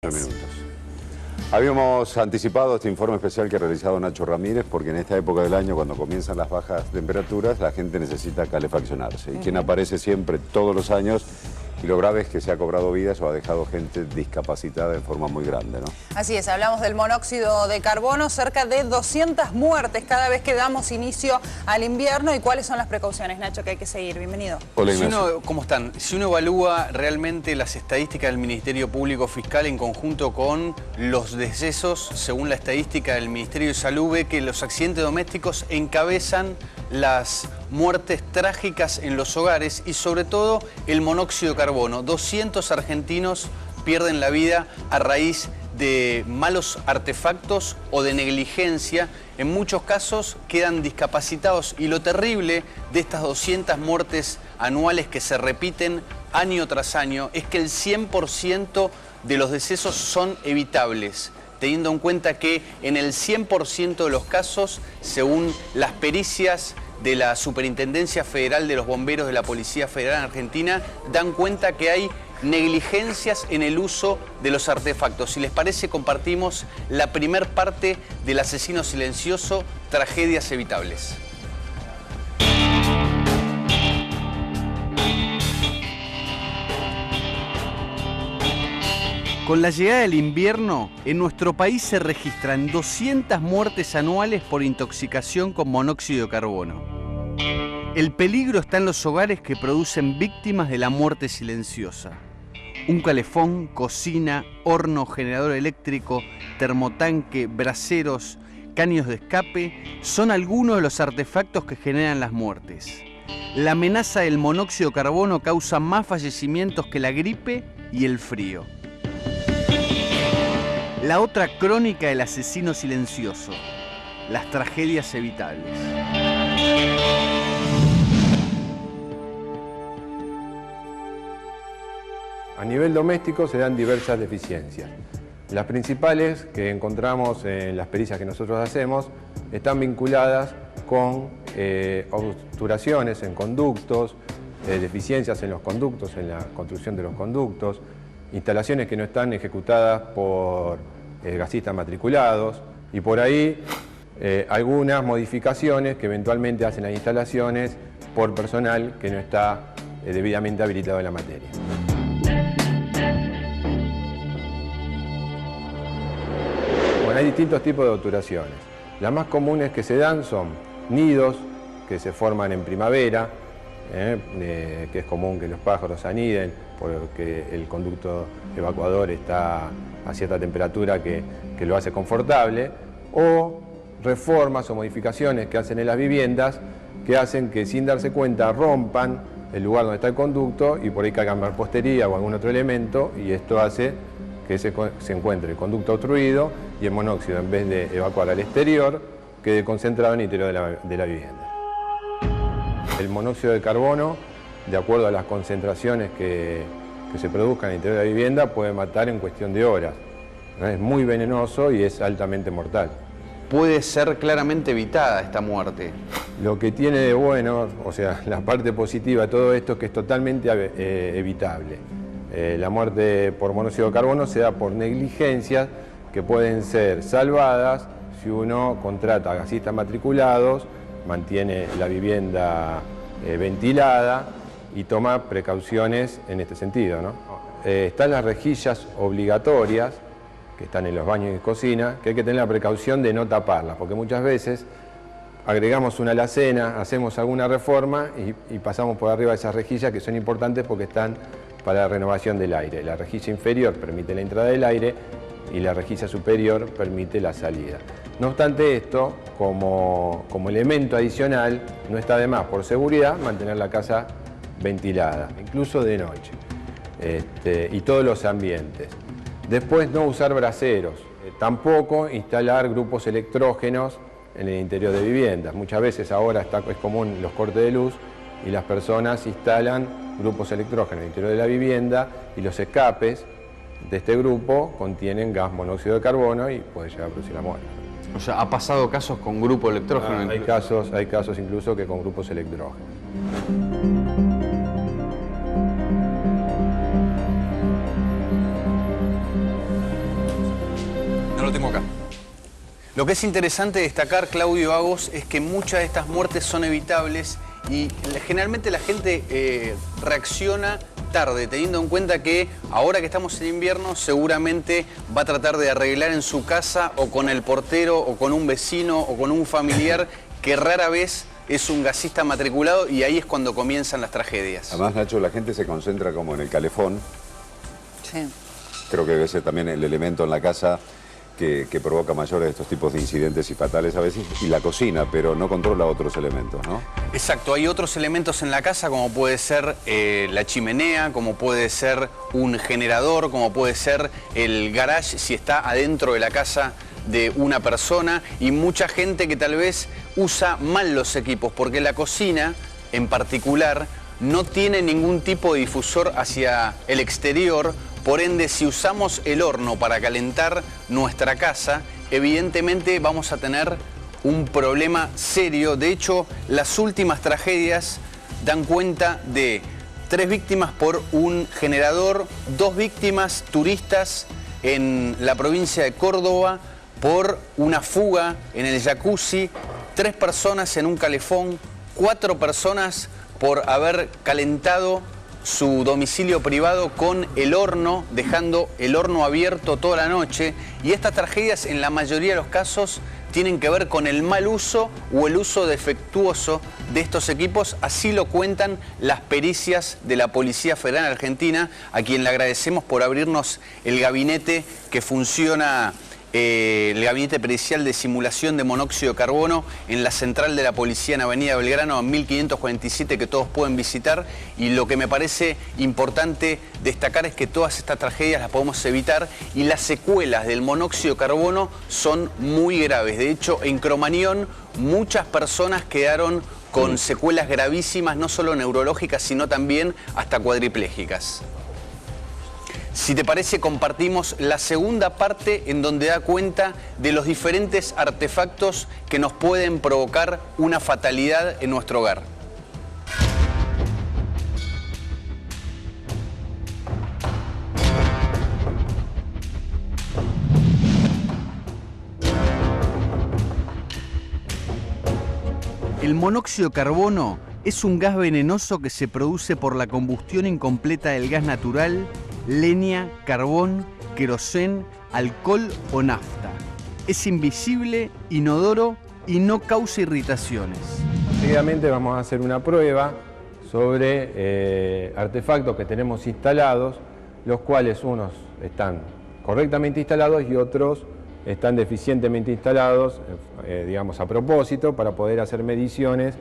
Minutos. Habíamos anticipado este informe especial que ha realizado Nacho Ramírez porque en esta época del año, cuando comienzan las bajas temperaturas, la gente necesita calefaccionarse. Y quien aparece siempre, todos los años, y lo grave es que se ha cobrado vidas o ha dejado gente discapacitada de forma muy grande, ¿no? Así es, hablamos del monóxido de carbono, cerca de 200 muertes cada vez que damos inicio al invierno. ¿Y cuáles son las precauciones, Nacho, que hay que seguir? Bienvenido. Hola, Ignacio. ¿Cómo están? Si uno evalúa realmente las estadísticas del Ministerio Público Fiscal en conjunto con los decesos, según la estadística del Ministerio de Salud, ve que los accidentes domésticos encabezan las muertes trágicas en los hogares y sobre todo el monóxido de carbono. 200 argentinos pierden la vida a raíz de malos artefactos o de negligencia. En muchos casos quedan discapacitados y lo terrible de estas 200 muertes anuales que se repiten año tras año es que el 100% de los decesos son evitables, teniendo en cuenta que en el 100% de los casos, según las pericias de la Superintendencia Federal de los Bomberos de la Policía Federal en Argentina, dan cuenta que hay negligencias en el uso de los artefactos. Si les parece, compartimos la primer parte del asesino silencioso, tragedias evitables. Con la llegada del invierno, en nuestro país se registran 200 muertes anuales por intoxicación con monóxido de carbono. El peligro está en los hogares que producen víctimas de la muerte silenciosa. Un calefón, cocina, horno, generador eléctrico, termotanque, braseros, caños de escape son algunos de los artefactos que generan las muertes. La amenaza del monóxido de carbono causa más fallecimientos que la gripe y el frío. La otra crónica del asesino silencioso, las tragedias evitables. A nivel doméstico se dan diversas deficiencias. Las principales que encontramos en las pericias que nosotros hacemos están vinculadas con obturaciones en conductos, deficiencias en los conductos, en la construcción de los conductos, instalaciones que no están ejecutadas por gasistas matriculados y por ahí algunas modificaciones que eventualmente hacen las instalaciones por personal que no está debidamente habilitado en la materia. Bueno, hay distintos tipos de obturaciones. Las más comunes que se dan son nidos que se forman en primavera, que es común que los pájaros aniden porque el conducto evacuador está a cierta temperatura que lo hace confortable, o reformas o modificaciones que hacen en las viviendas que hacen que sin darse cuenta rompan el lugar donde está el conducto y por ahí caigan mampostería o algún otro elemento y esto hace que se encuentre el conducto obstruido y el monóxido, en vez de evacuar al exterior, quede concentrado en el interior de la vivienda. El monóxido de carbono, de acuerdo a las concentraciones que se produzcan en el interior de la vivienda, puede matar en cuestión de horas. Es muy venenoso y es altamente mortal. Puede ser claramente evitada esta muerte. Lo que tiene de bueno, o sea, la parte positiva de todo esto es que es totalmente evitable. La muerte por monóxido de carbono se da por negligencias que pueden ser salvadas si uno contrata a gasistas matriculados, mantiene la vivienda ventilada y toma precauciones en este sentido, ¿no? Están las rejillas obligatorias que están en los baños y cocina, que hay que tener la precaución de no taparlas, porque muchas veces agregamos una alacena, hacemos alguna reforma y pasamos por arriba de esas rejillas que son importantes porque están para la renovación del aire. La rejilla inferior permite la entrada del aire y la rejilla superior permite la salida. No obstante esto, como elemento adicional, no está de más, por seguridad, mantener la casa ventilada, incluso de noche, y todos los ambientes. Después, no usar braseros, tampoco instalar grupos electrógenos en el interior de viviendas. Muchas veces ahora es común los cortes de luz y las personas instalan grupos electrógenos en el interior de la vivienda y los escapes de este grupo contienen gas monóxido de carbono y puede llegar a producir la muerte. O sea, ¿ha pasado casos con grupo electrógeno? Hay casos incluso que con grupos electrógenos. lo tengo acá. Lo que es interesante destacar, Claudio Agos, es que muchas de estas muertes son evitables y generalmente la gente reacciona tarde, teniendo en cuenta que ahora que estamos en invierno seguramente va a tratar de arreglar en su casa o con el portero o con un vecino o con un familiar que rara vez es un gasista matriculado, y ahí es cuando comienzan las tragedias. Además, Nacho, la gente se concentra como en el calefón. Sí. Creo que debe ser también el elemento en la casa que provoca mayores de estos tipos de incidentes y fatales a veces, y la cocina, pero no controla otros elementos, ¿no? Exacto, hay otros elementos en la casa, como puede ser la chimenea, como puede ser un generador, como puede ser el garage si está adentro de la casa de una persona, y mucha gente que tal vez usa mal los equipos, porque la cocina en particular no tiene ningún tipo de difusor hacia el exterior. Por ende, si usamos el horno para calentar nuestra casa, evidentemente vamos a tener un problema serio. De hecho, las últimas tragedias dan cuenta de 3 víctimas por un generador, 2 víctimas turistas en la provincia de Córdoba por una fuga en el jacuzzi, 3 personas en un calefón, 4 personas por haber calentado su domicilio privado con el horno, dejando el horno abierto toda la noche. Y estas tragedias en la mayoría de los casos tienen que ver con el mal uso o el uso defectuoso de estos equipos. Así lo cuentan las pericias de la Policía Federal Argentina, a quien le agradecemos por abrirnos el gabinete que funciona, el gabinete pericial de simulación de monóxido de carbono en la central de la policía en Avenida Belgrano a 1547, que todos pueden visitar. Y lo que me parece importante destacar es que todas estas tragedias las podemos evitar, y las secuelas del monóxido de carbono son muy graves. De hecho, en Cromañón muchas personas quedaron con secuelas gravísimas, no solo neurológicas, sino también hasta cuadriplégicas. Si te parece, compartimos la segunda parte en donde da cuenta de los diferentes artefactos que nos pueden provocar una fatalidad en nuestro hogar. El monóxido de carbono es un gas venenoso que se produce por la combustión incompleta del gas natural, leña, carbón, querosén, alcohol o nafta. Es invisible, inodoro y no causa irritaciones. Seguidamente vamos a hacer una prueba sobre artefactos que tenemos instalados, los cuales unos están correctamente instalados y otros están deficientemente instalados, digamos a propósito, para poder hacer mediciones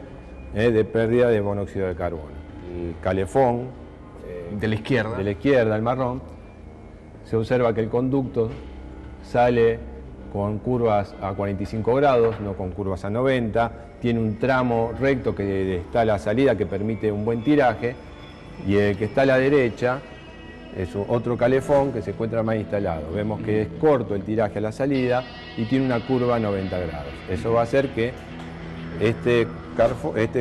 de pérdida de monóxido de carbono. El calefón de la izquierda, el marrón, se observa que el conducto sale con curvas a 45 grados, no con curvas a 90, tiene un tramo recto que está a la salida que permite un buen tiraje, y el que está a la derecha es otro calefón que se encuentra más instalado. Vemos que es corto el tiraje a la salida y tiene una curva a 90 grados. Eso va a hacer que este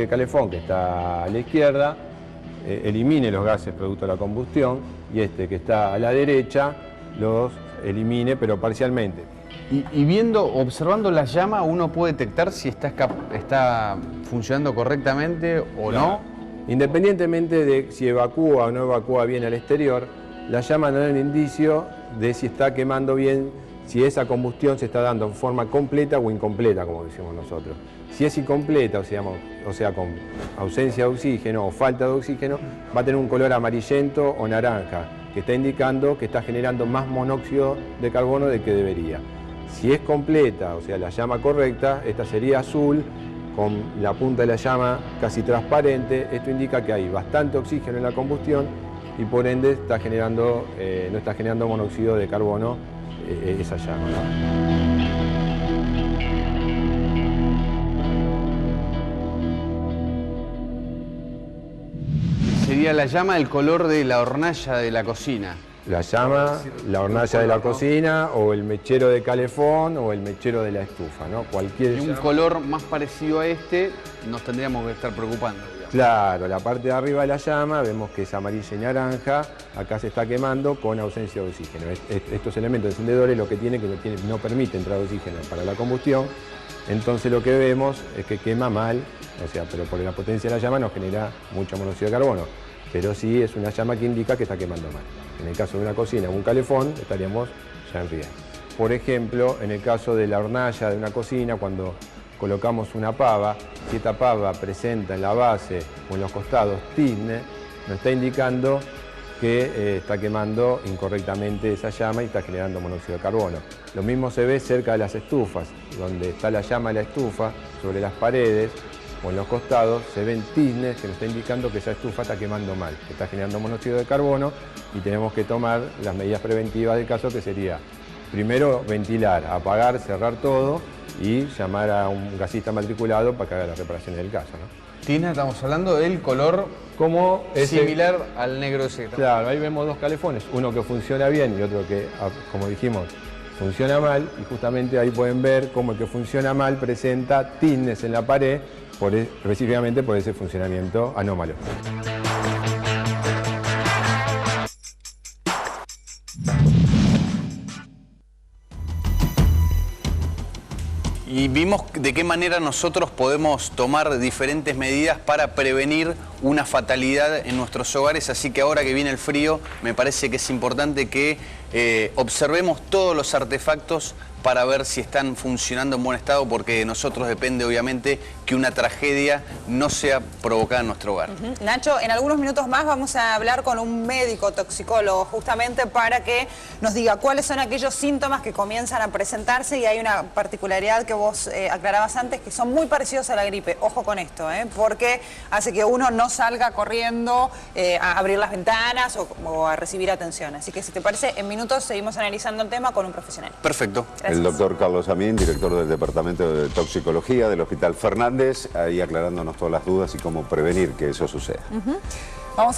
calefón que está a la izquierda elimine los gases producto de la combustión, y este que está a la derecha los elimine, pero parcialmente. Y observando la llama, uno puede detectar si está funcionando correctamente o no. Independientemente de si evacúa o no evacúa bien al exterior, la llama no es un indicio de si está quemando bien, si esa combustión se está dando en forma completa o incompleta, como decimos nosotros. Si es incompleta, o sea, con ausencia de oxígeno o falta de oxígeno, va a tener un color amarillento o naranja, que está indicando que está generando más monóxido de carbono del que debería. Si es completa, o sea, la llama correcta, esta sería azul, con la punta de la llama casi transparente. Esto indica que hay bastante oxígeno en la combustión y por ende no está generando monóxido de carbono esa llama, ¿no? Sería la llama del color de la hornalla de la cocina. La llama, la hornalla de la cocina, o el mechero de calefón, o el mechero de la estufa, ¿no? Cualquier Y un llama. color más parecido a este nos tendríamos que estar preocupando, digamos. Claro, la parte de arriba de la llama vemos que es amarilla y naranja, acá se está quemando con ausencia de oxígeno. Estos elementos encendedores lo que tienen que no permite entrar oxígeno para la combustión, entonces lo que vemos es que quema mal, o sea, pero por la potencia de la llama no genera mucho monóxido de carbono, pero sí es una llama que indica que está quemando mal. En el caso de una cocina o un calefón estaríamos ya en riesgo. Por ejemplo, en el caso de la hornalla de una cocina, cuando colocamos una pava, si esta pava presenta en la base o en los costados tizne, nos está indicando que está quemando incorrectamente esa llama y está generando monóxido de carbono. Lo mismo se ve cerca de las estufas, donde está la llama de la estufa, sobre las paredes o en los costados se ven tiznes que nos está indicando que esa estufa está quemando mal, que está generando monóxido de carbono y tenemos que tomar las medidas preventivas del caso, que sería primero ventilar, apagar, cerrar todo y llamar a un gasista matriculado para que haga las reparaciones del caso, ¿no? Tina, estamos hablando del color como similar al negro ese. Claro, ahí vemos dos calefones, uno que funciona bien y otro que, como dijimos, funciona mal, y justamente ahí pueden ver cómo el que funciona mal presenta tiznes en la pared, específicamente por ese funcionamiento anómalo. Y vimos de qué manera nosotros podemos tomar diferentes medidas para prevenir una fatalidad en nuestros hogares, así que ahora que viene el frío me parece que es importante que observemos todos los artefactos para ver si están funcionando en buen estado, porque de nosotros depende obviamente que una tragedia no sea provocada en nuestro hogar. Nacho, en algunos minutos más vamos a hablar con un médico toxicólogo justamente para que nos diga cuáles son aquellos síntomas que comienzan a presentarse, y hay una particularidad que vos aclarabas antes, que son muy parecidos a la gripe. Ojo con esto, porque hace que uno no salga corriendo a abrir las ventanas o a recibir atención. Así que si te parece, en minutos seguimos analizando el tema con un profesional. Perfecto. Gracias. El doctor Carlos Amín, director del Departamento de Toxicología del Hospital Fernández, ahí aclarándonos todas las dudas y cómo prevenir que eso suceda. Vamos a